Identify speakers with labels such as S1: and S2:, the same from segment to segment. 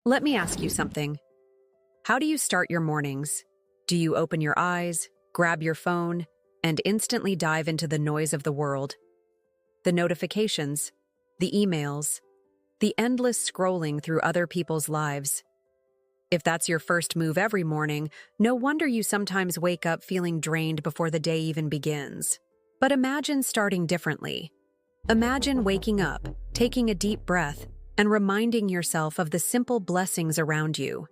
S1: Let me ask you something. How do you start your mornings? Do you open your eyes, grab your phone, and instantly dive into the noise of the world? The notifications, the emails, the endless scrolling through other people's lives. If that's your first move every morning, no wonder you sometimes wake up feeling drained before the day even begins. But imagine starting differently. Imagine waking up, taking a deep breath, and reminding yourself of the simple blessings around you.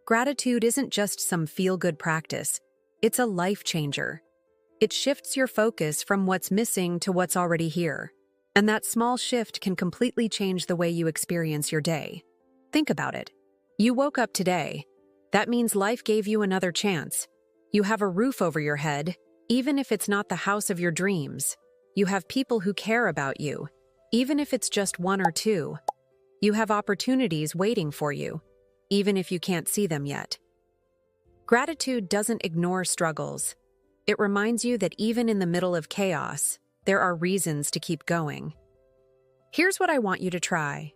S1: Gratitude isn't just some feel-good practice, it's a life changer. It shifts your focus from what's missing to what's already here. And that small shift can completely change the way you experience your day. Think about it. You woke up today. That means life gave you another chance. You have a roof over your head, even if it's not the house of your dreams. You have people who care about you, even if it's just one or two. You have opportunities waiting for you, even if you can't see them yet. Gratitude doesn't ignore struggles. It reminds you that even in the middle of chaos, there are reasons to keep going. Here's what I want you to try.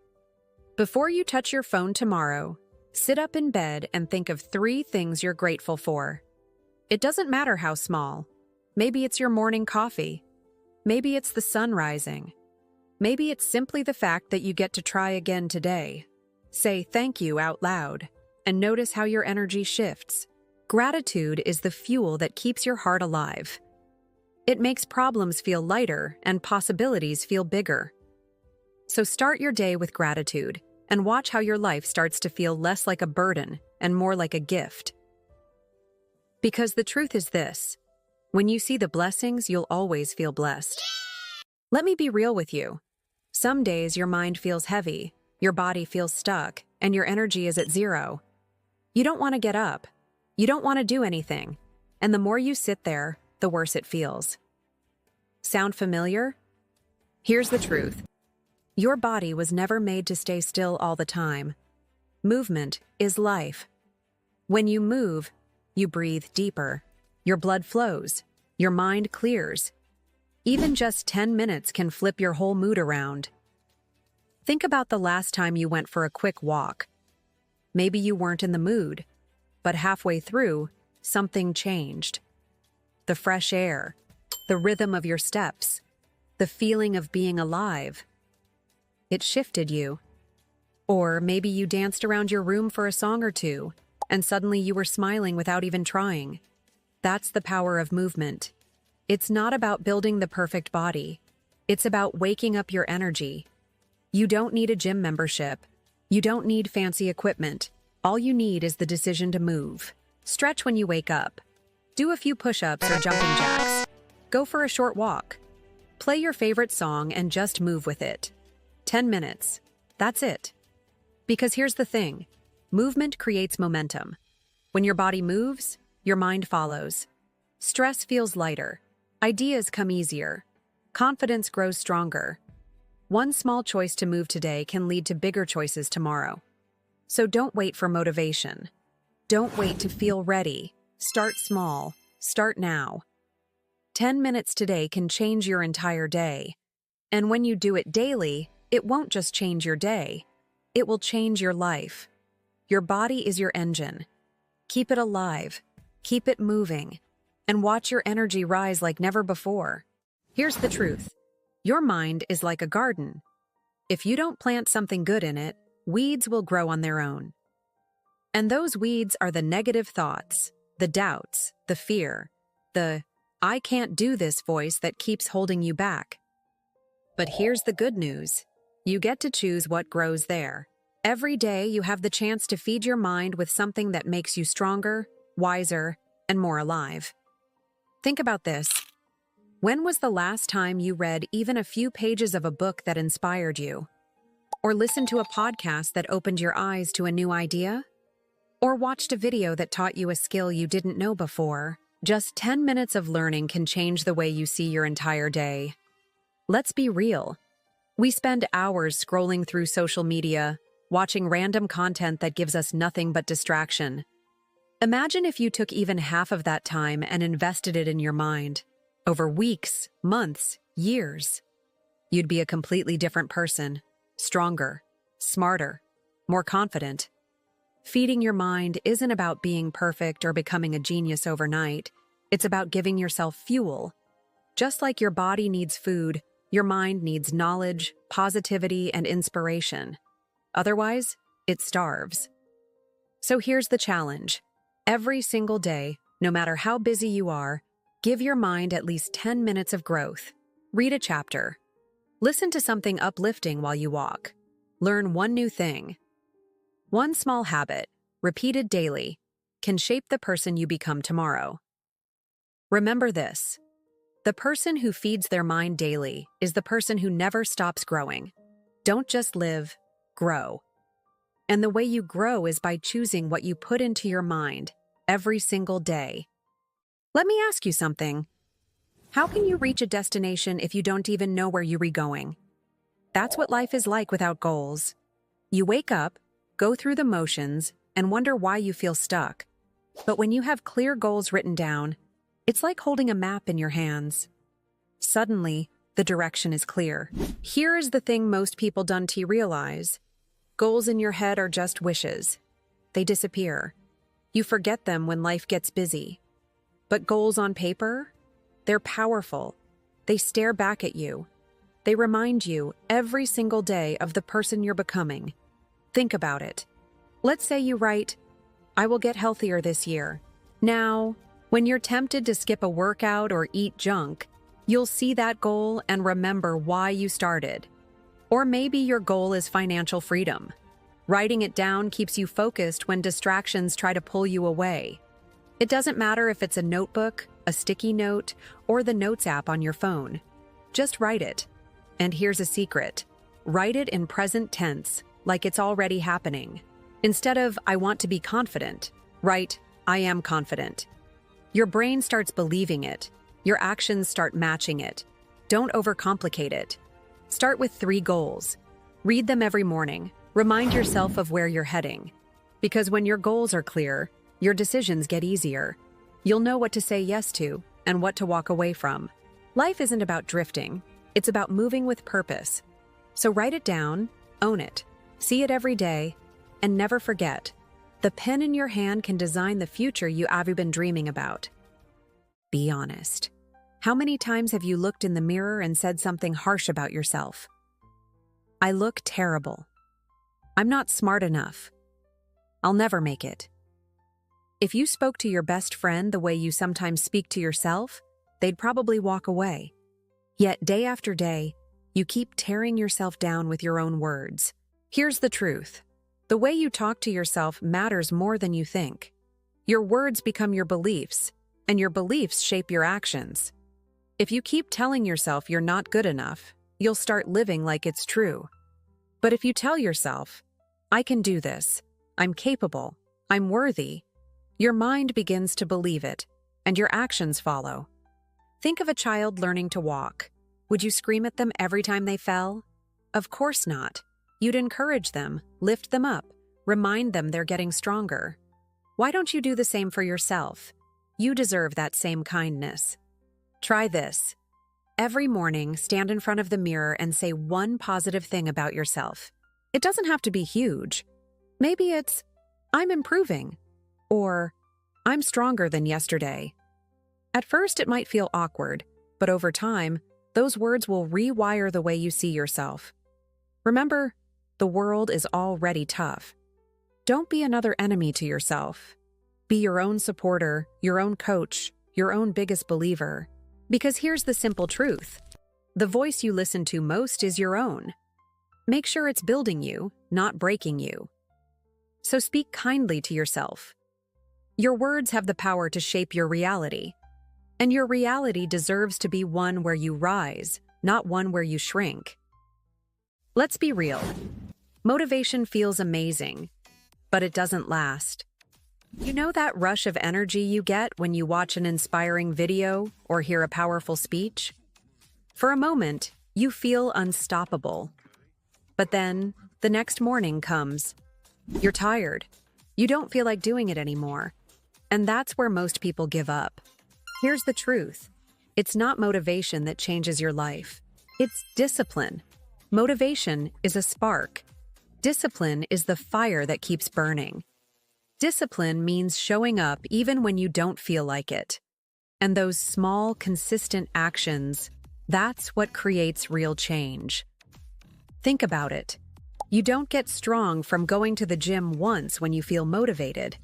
S1: Before you touch your phone tomorrow, sit up in bed and think of 3 things you're grateful for. It doesn't matter how small. Maybe it's your morning coffee. Maybe it's the sun rising. Maybe it's simply the fact that you get to try again today. Say thank you out loud, and notice how your energy shifts. Gratitude is the fuel that keeps your heart alive. It makes problems feel lighter and possibilities feel bigger. So start your day with gratitude, and watch how your life starts to feel less like a burden and more like a gift. Because the truth is this: when you see the blessings, you'll always feel blessed. Let me be real with you. Some days your mind feels heavy, your body feels stuck, and your energy is at 0. You don't want to get up. You don't want to do anything. And the more you sit there, the worse it feels. Sound familiar? Here's the truth. Your body was never made to stay still all the time. Movement is life. When you move, you breathe deeper. Your blood flows. Your mind clears. Even just 10 minutes can flip your whole mood around. Think about the last time you went for a quick walk. Maybe you weren't in the mood, but halfway through, something changed. The fresh air, the rhythm of your steps, the feeling of being alive. It shifted you. Or maybe you danced around your room for a song or two, and suddenly you were smiling without even trying. That's the power of movement. It's not about building the perfect body. It's about waking up your energy. You don't need a gym membership. You don't need fancy equipment. All you need is the decision to move. Stretch when you wake up. Do a few push-ups or jumping jacks. Go for a short walk. Play your favorite song and just move with it. 10 minutes. That's it. Because here's the thing. Movement creates momentum. When your body moves, your mind follows. Stress feels lighter. Ideas come easier. Confidence grows stronger. One small choice to move today can lead to bigger choices tomorrow. So don't wait for motivation. Don't wait to feel ready. Start small. Start now. 10 minutes today can change your entire day. And when you do it daily, it won't just change your day. It will change your life. Your body is your engine. Keep it alive. Keep it moving. And watch your energy rise like never before. Here's the truth. Your mind is like a garden. If you don't plant something good in it, weeds will grow on their own. And those weeds are the negative thoughts, the doubts, the fear, the "I can't do this" voice that keeps holding you back. But here's the good news. You get to choose what grows there. Every day you have the chance to feed your mind with something that makes you stronger, wiser, and more alive. Think about this. When was the last time you read even a few pages of a book that inspired you? Or listened to a podcast that opened your eyes to a new idea? Or watched a video that taught you a skill you didn't know before? Just 10 minutes of learning can change the way you see your entire day. Let's be real. We spend hours scrolling through social media, watching random content that gives us nothing but distraction. Imagine if you took even half of that time and invested it in your mind. Over weeks, months, years. You'd be a completely different person. Stronger, smarter, more confident. Feeding your mind isn't about being perfect or becoming a genius overnight. It's about giving yourself fuel. Just like your body needs food, your mind needs knowledge, positivity, and inspiration. Otherwise, it starves. So here's the challenge. Every single day, no matter how busy you are, give your mind at least 10 minutes of growth. Read a chapter. Listen to something uplifting while you walk. Learn one new thing. One small habit, repeated daily, can shape the person you become tomorrow. Remember this. The person who feeds their mind daily is the person who never stops growing. Don't just live, grow. And the way you grow is by choosing what you put into your mind every single day. Let me ask you something. How can you reach a destination if you don't even know where you're going? That's what life is like without goals. You wake up, go through the motions, and wonder why you feel stuck. But when you have clear goals written down, it's like holding a map in your hands. Suddenly, the direction is clear. Here is the thing most people don't realize. Goals in your head are just wishes. They disappear. You forget them when life gets busy. But goals on paper? They're powerful. They stare back at you. They remind you every single day of the person you're becoming. Think about it. Let's say you write, "I will get healthier this year." Now, when you're tempted to skip a workout or eat junk, you'll see that goal and remember why you started. Or maybe your goal is financial freedom. Writing it down keeps you focused when distractions try to pull you away. It doesn't matter if it's a notebook, a sticky note, or the Notes app on your phone. Just write it. And here's a secret. Write it in present tense, like it's already happening. Instead of, "I want to be confident," write, "I am confident." Your brain starts believing it. Your actions start matching it. Don't overcomplicate it. Start with 3 goals. Read them every morning. Remind yourself of where you're heading. Because when your goals are clear, your decisions get easier. You'll know what to say yes to and what to walk away from. Life isn't about drifting. It's about moving with purpose. So write it down, own it, see it every day, and never forget. The pen in your hand can design the future you have been dreaming about. Be honest. How many times have you looked in the mirror and said something harsh about yourself? "I look terrible. I'm not smart enough. I'll never make it." If you spoke to your best friend the way you sometimes speak to yourself, they'd probably walk away. Yet day after day, you keep tearing yourself down with your own words. Here's the truth. The way you talk to yourself matters more than you think. Your words become your beliefs, and your beliefs shape your actions. If you keep telling yourself you're not good enough, you'll start living like it's true. But if you tell yourself, "I can do this, I'm capable, I'm worthy," your mind begins to believe it, and your actions follow. Think of a child learning to walk. Would you scream at them every time they fell? Of course not. You'd encourage them, lift them up, remind them they're getting stronger. Why don't you do the same for yourself? You deserve that same kindness. Try this. Every morning, stand in front of the mirror and say one positive thing about yourself. It doesn't have to be huge. Maybe it's, "I'm improving," or "I'm stronger than yesterday." At first, it might feel awkward, but over time, those words will rewire the way you see yourself. Remember, the world is already tough. Don't be another enemy to yourself. Be your own supporter, your own coach, your own biggest believer. Because here's the simple truth. The voice you listen to most is your own. Make sure it's building you, not breaking you. So speak kindly to yourself. Your words have the power to shape your reality. And your reality deserves to be one where you rise, not one where you shrink. Let's be real. Motivation feels amazing, but it doesn't last. You know that rush of energy you get when you watch an inspiring video or hear a powerful speech? For a moment, you feel unstoppable. But then, the next morning comes. You're tired. You don't feel like doing it anymore. And that's where most people give up. Here's the truth. It's not motivation that changes your life. It's discipline. Motivation is a spark. Discipline is the fire that keeps burning. Discipline means showing up even when you don't feel like it. And those small, consistent actions, that's what creates real change. Think about it. You don't get strong from going to the gym once when you feel motivated.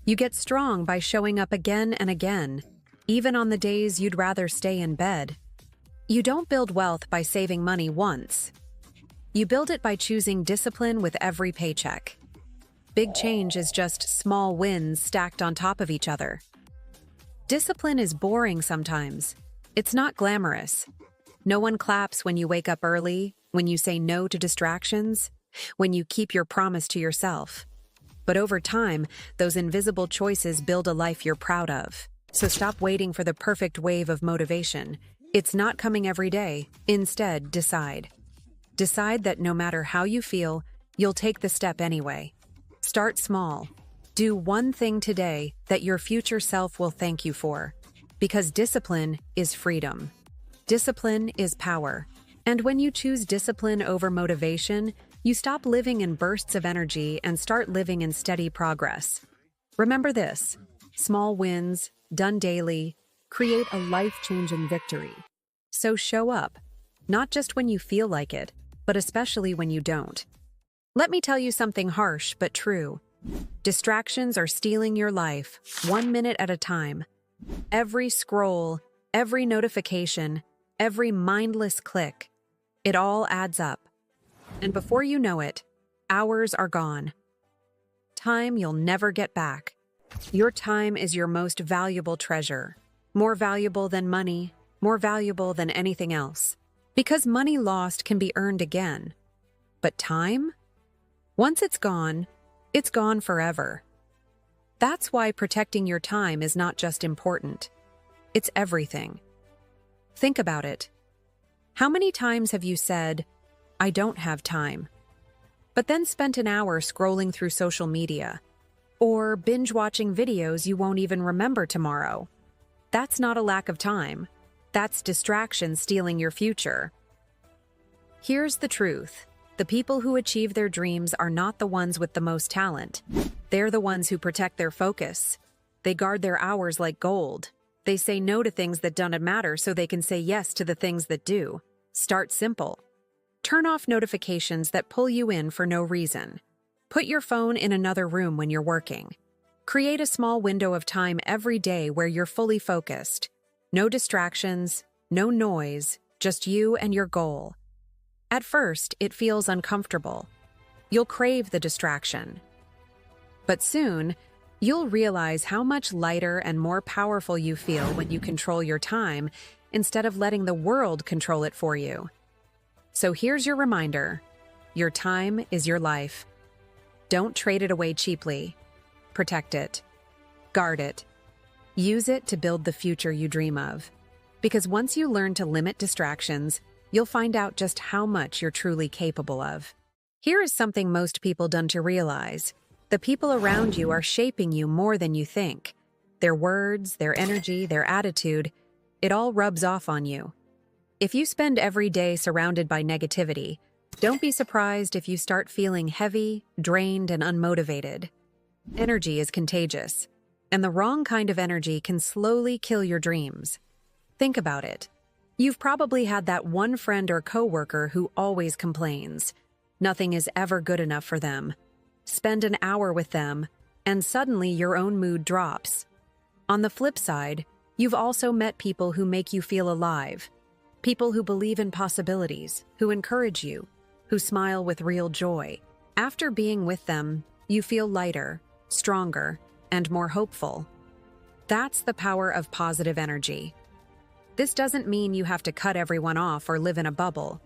S1: You get strong by showing up again and again, even on the days you'd rather stay in bed. You don't build wealth by saving money once. You build it by choosing discipline with every paycheck. Big change is just small wins stacked on top of each other. Discipline is boring sometimes. It's not glamorous. No one claps when you wake up early, when you say no to distractions, when you keep your promise to yourself. But over time, those invisible choices build a life you're proud of. So stop waiting for the perfect wave of motivation. It's not coming every day. Instead, decide. Decide that no matter how you feel, you'll take the step anyway. Start small. Do one thing today that your future self will thank you for. Because discipline is freedom. Discipline is power. And when you choose discipline over motivation, you stop living in bursts of energy and start living in steady progress. Remember this: small wins, done daily, create a life-changing victory. So show up, not just when you feel like it, but especially when you don't. Let me tell you something harsh but true. Distractions are stealing your life, 1 minute at a time. Every scroll, every notification, every mindless click, it all adds up. And before you know it, hours are gone. Time you'll never get back. Your time is your most valuable treasure. More valuable than money, more valuable than anything else. Because money lost can be earned again. But time? Once it's gone forever. That's why protecting your time is not just important. It's everything. Think about it. How many times have you said, "I don't have time," but then spent an hour scrolling through social media, or binge-watching videos you won't even remember tomorrow? That's not a lack of time. That's distraction stealing your future. Here's the truth. The people who achieve their dreams are not the ones with the most talent. They're the ones who protect their focus. They guard their hours like gold. They say no to things that don't matter so they can say yes to the things that do. Start simple. Turn off notifications that pull you in for no reason. Put your phone in another room when you're working. Create a small window of time every day where you're fully focused. No distractions, no noise, just you and your goal. At first, it feels uncomfortable. You'll crave the distraction. But soon, you'll realize how much lighter and more powerful you feel when you control your time instead of letting the world control it for you. So here's your reminder. Your time is your life. Don't trade it away cheaply. Protect it. Guard it. Use it to build the future you dream of. Because once you learn to limit distractions, you'll find out just how much you're truly capable of. Here is something most people don't realize. The people around you are shaping you more than you think. Their words, their energy, their attitude, it all rubs off on you. If you spend every day surrounded by negativity, don't be surprised if you start feeling heavy, drained, and unmotivated. Energy is contagious, and the wrong kind of energy can slowly kill your dreams. Think about it. You've probably had that one friend or coworker who always complains. Nothing is ever good enough for them. Spend an hour with them, and suddenly your own mood drops. On the flip side, you've also met people who make you feel alive. People who believe in possibilities, who encourage you, who smile with real joy. After being with them, you feel lighter, stronger, and more hopeful. That's the power of positive energy. This doesn't mean you have to cut everyone off or live in a bubble,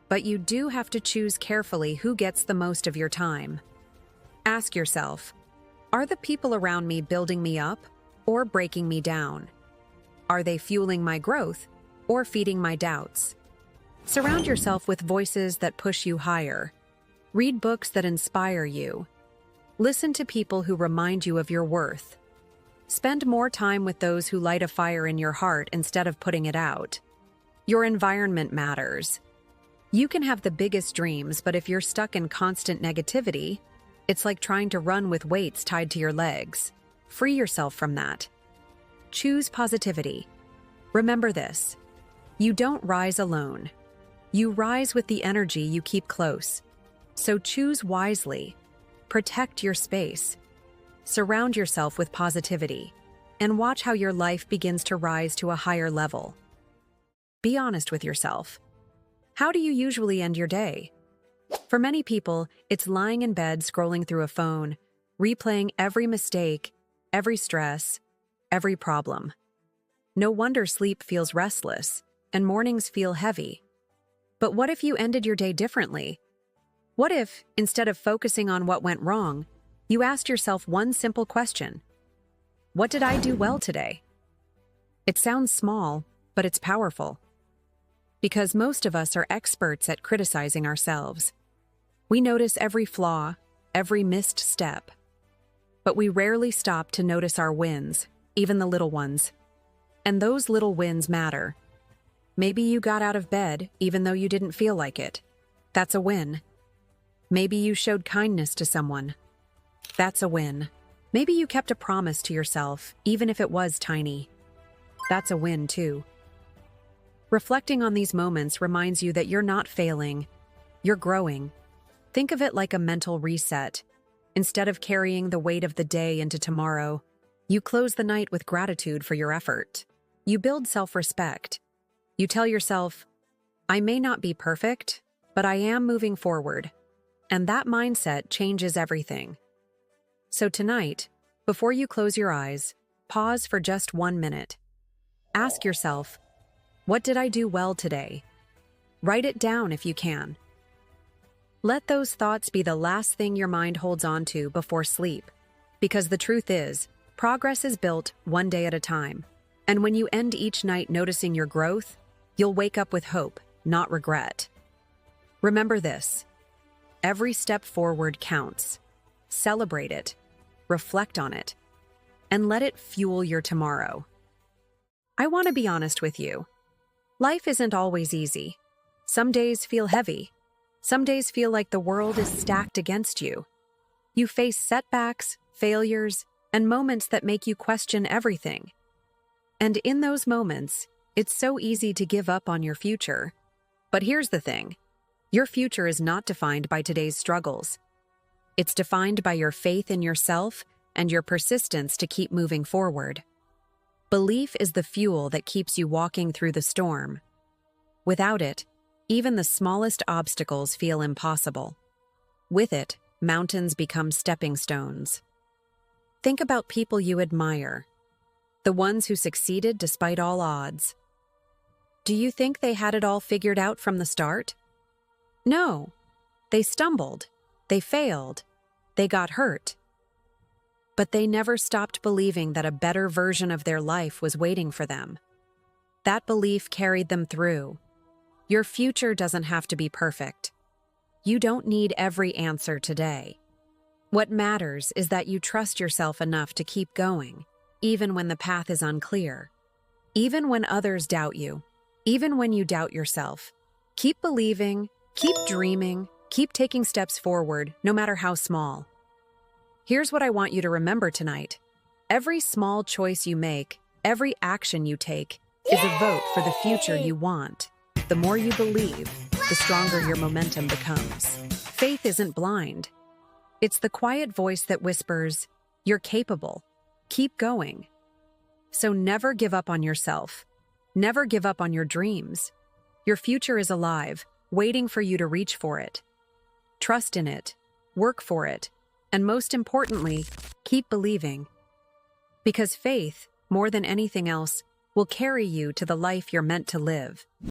S1: but you do have to choose carefully who gets the most of your time. Ask yourself, are the people around me building me up or breaking me down? Are they fueling my growth or feeding my doubts? Surround yourself with voices that push you higher. Read books that inspire you. Listen to people who remind you of your worth. Spend more time with those who light a fire in your heart instead of putting it out. Your environment matters. You can have the biggest dreams, but if you're stuck in constant negativity, It's like trying to run with weights tied to your legs. Free yourself from that. Choose positivity. Remember this: you don't rise alone. You rise with the energy you keep close. So choose wisely. Protect your space. Surround yourself with positivity, and watch how your life begins to rise to a higher level. Be honest with yourself. How do you usually end your day? For many people, it's lying in bed scrolling through a phone, replaying every mistake, every stress, every problem. No wonder sleep feels restless and mornings feel heavy. But what if you ended your day differently? What if, instead of focusing on what went wrong, you asked yourself one simple question: what did I do well today? It sounds small, but it's powerful. Because most of us are experts at criticizing ourselves. We notice every flaw, every missed step. But we rarely stop to notice our wins, even the little ones. And those little wins matter. Maybe you got out of bed even though you didn't feel like it. That's a win. Maybe you showed kindness to someone. That's a win. Maybe you kept a promise to yourself, even if it was tiny. That's a win, too. Reflecting on these moments reminds you that you're not failing. You're growing. Think of it like a mental reset. Instead of carrying the weight of the day into tomorrow, you close the night with gratitude for your effort. You build self-respect. You tell yourself, I may not be perfect, but I am moving forward. And that mindset changes everything. So tonight, before you close your eyes, pause for just 1 minute. Ask yourself, what did I do well today? Write it down if you can. Let those thoughts be the last thing your mind holds on to before sleep. Because the truth is, progress is built one day at a time. And when you end each night noticing your growth, you'll wake up with hope, not regret. Remember this: every step forward counts. Celebrate it, reflect on it, and let it fuel your tomorrow. I want to be honest with you. Life isn't always easy. Some days feel heavy. Some days feel like the world is stacked against you. You face setbacks, failures, and moments that make you question everything. And in those moments, it's so easy to give up on your future. But here's the thing: your future is not defined by today's struggles. It's defined by your faith in yourself and your persistence to keep moving forward. Belief is the fuel that keeps you walking through the storm. Without it, even the smallest obstacles feel impossible. With it, mountains become stepping stones. Think about people you admire, the ones who succeeded despite all odds. Do you think they had it all figured out from the start? No. They stumbled, they failed, they got hurt. But they never stopped believing that a better version of their life was waiting for them. That belief carried them through. Your future doesn't have to be perfect. You don't need every answer today. What matters is that you trust yourself enough to keep going, even when the path is unclear. Even when others doubt you, even when you doubt yourself. Keep believing, keep dreaming, keep taking steps forward, no matter how small. Here's what I want you to remember tonight. Every small choice you make, every action you take, is a vote for the future you want. The more you believe, the stronger your momentum becomes. Faith isn't blind. It's the quiet voice that whispers, you're capable. Keep going. So never give up on yourself. Never give up on your dreams. Your future is alive, waiting for you to reach for it. Trust in it, work for it, and most importantly, keep believing. Because faith, more than anything else, will carry you to the life you're meant to live.